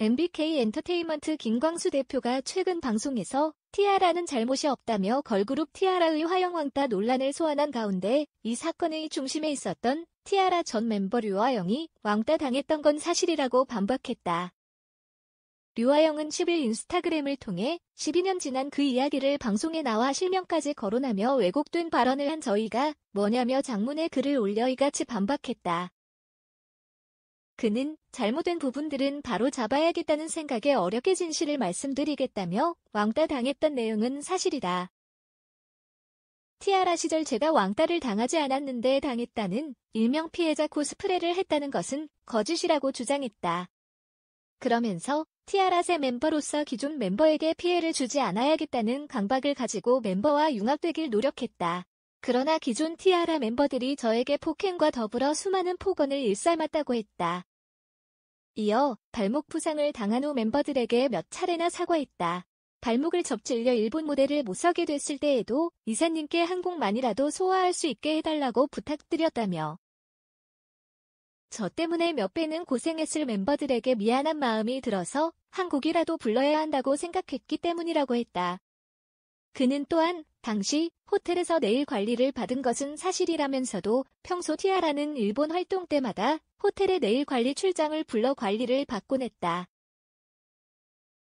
MBK 엔터테인먼트 김광수 대표가 최근 방송에서 티아라는 잘못이 없다며 걸그룹 티아라의 화영왕따 논란을 소환한 가운데 이 사건의 중심에 있었던 티아라 전 멤버 류아영이 왕따 당했던 건 사실이라고 반박했다. 류아영은 10일 인스타그램을 통해 12년 지난 그 이야기를 방송에 나와 실명까지 거론하며 왜곡된 발언을 한 저희가 뭐냐며 장문의 글을 올려 이같이 반박했다. 그는 잘못된 부분들은 바로 잡아야겠다는 생각에 어렵게 진실을 말씀드리겠다며 왕따 당했던 내용은 사실이다. 티아라 시절 제가 왕따를 당하지 않았는데 당했다는 일명 피해자 코스프레를 했다는 것은 거짓이라고 주장했다. 그러면서 티아라 새 멤버로서 기존 멤버에게 피해를 주지 않아야겠다는 강박을 가지고 멤버와 융합되길 노력했다. 그러나 기존 티아라 멤버들이 저에게 폭행과 더불어 수많은 폭언을 일삼았다고 했다. 이어 발목 부상을 당한 후 멤버들에게 몇 차례나 사과했다. 발목을 접질려 일본 무대를 못 서게 됐을 때에도 이사님께 한 곡만이라도 소화할 수 있게 해달라고 부탁드렸다며 저 때문에 몇 배는 고생했을 멤버들에게 미안한 마음이 들어서 한 곡이라도 불러야 한다고 생각했기 때문이라고 했다. 그는 또한 당시 호텔에서 내일 관리를 받은 것은 사실이라면서도 평소 티아라는 일본 활동 때마다 호텔에 내일 관리 출장을 불러 관리를 받곤 했다.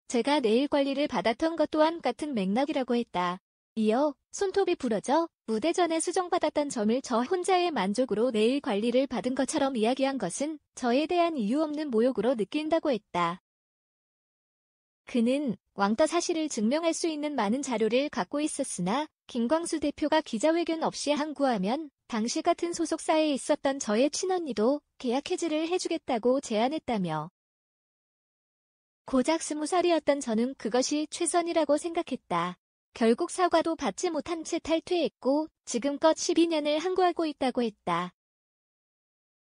제가 내일 관리를 받았던 것 또한 같은 맥락이라고 했다. 이어 손톱이 부러져 무대 전에 수정받았던 점을 저 혼자의 만족으로 내일 관리를 받은 것처럼 이야기한 것은 저에 대한 이유 없는 모욕으로 느낀다고 했다. 그는 왕따 사실을 증명할 수 있는 많은 자료를 갖고 있었으나 김광수 대표가 기자회견 없이 항구하면 당시 같은 소속사에 있었던 저의 친언니도 계약 해지를 해주겠다고 제안했다며 고작 20살이었던 저는 그것이 최선이라고 생각했다. 결국 사과도 받지 못한 채 탈퇴했고 지금껏 12년을 항구하고 있다고 했다.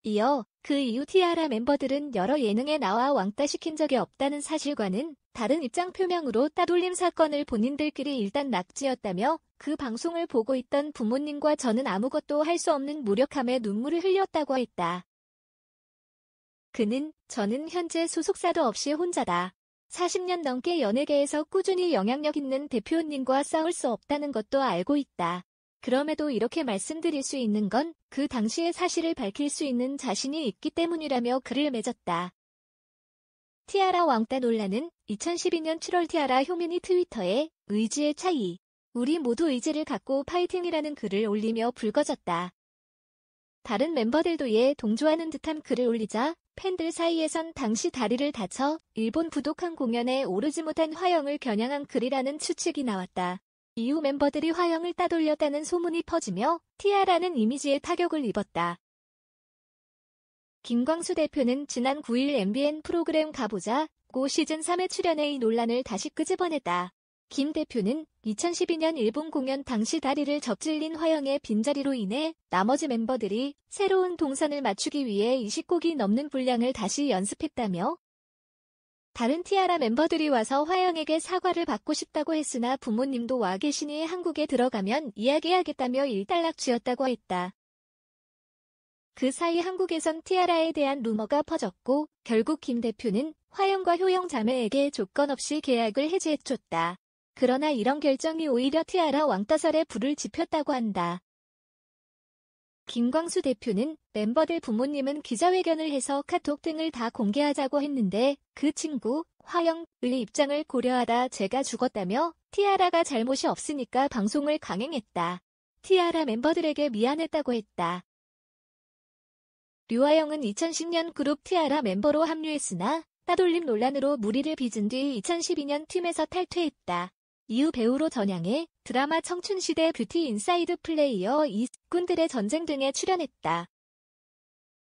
이어 그 이후 티아라 멤버들은 여러 예능에 나와 왕따시킨 적이 없다는 사실과는 다른 입장 표명으로 따돌림 사건을 본인들끼리 일단 낙지였다며 그 방송을 보고 있던 부모님과 저는 아무것도 할 수 없는 무력함에 눈물을 흘렸다고 했다. 그는 저는 현재 소속사도 없이 혼자다. 40년 넘게 연예계에서 꾸준히 영향력 있는 대표님과 싸울 수 없다는 것도 알고 있다. 그럼에도 이렇게 말씀드릴 수 있는 건 그 당시의 사실을 밝힐 수 있는 자신이 있기 때문이라며 글을 맺었다. 티아라 왕따 논란은 2012년 7월 티아라 효민이 트위터에 의지의 차이, 우리 모두 의지를 갖고 파이팅이라는 글을 올리며 불거졌다. 다른 멤버들도 이에 동조하는 듯한 글을 올리자 팬들 사이에선 당시 다리를 다쳐 일본 부독한 공연에 오르지 못한 화영을 겨냥한 글이라는 추측이 나왔다. 이후 멤버들이 화영을 따돌렸다는 소문이 퍼지며 티아라는 이미지에 타격을 입었다. 김광수 대표는 지난 9일 MBN 프로그램 가보자고 시즌3에 출연해 이 논란을 다시 끄집어냈다. 김 대표는 2012년 일본 공연 당시 다리를 접질린 화영의 빈자리로 인해 나머지 멤버들이 새로운 동선을 맞추기 위해 20곡이 넘는 분량을 다시 연습했다며 다른 티아라 멤버들이 와서 화영에게 사과를 받고 싶다고 했으나 부모님도 와 계시니 한국에 들어가면 이야기하겠다며 일단락지었다고 했다. 그 사이 한국에선 티아라에 대한 루머가 퍼졌고 결국 김 대표는 화영과 효영 자매에게 조건 없이 계약을 해지해줬다. 그러나 이런 결정이 오히려 티아라 왕따설에 불을 지폈다고 한다. 김광수 대표는 멤버들 부모님은 기자회견을 해서 카톡 등을 다 공개하자고 했는데 그 친구, 화영의 입장을 고려하다 제가 죽었다며 티아라가 잘못이 없으니까 방송을 강행했다. 티아라 멤버들에게 미안했다고 했다. 류아영은 2010년 그룹 티아라 멤버로 합류했으나 따돌림 논란으로 무리를 빚은 뒤 2012년 팀에서 탈퇴했다. 이후 배우로 전향해 드라마 청춘시대 뷰티 인사이드 플레이어 이 꾼들의 전쟁 등에 출연했다.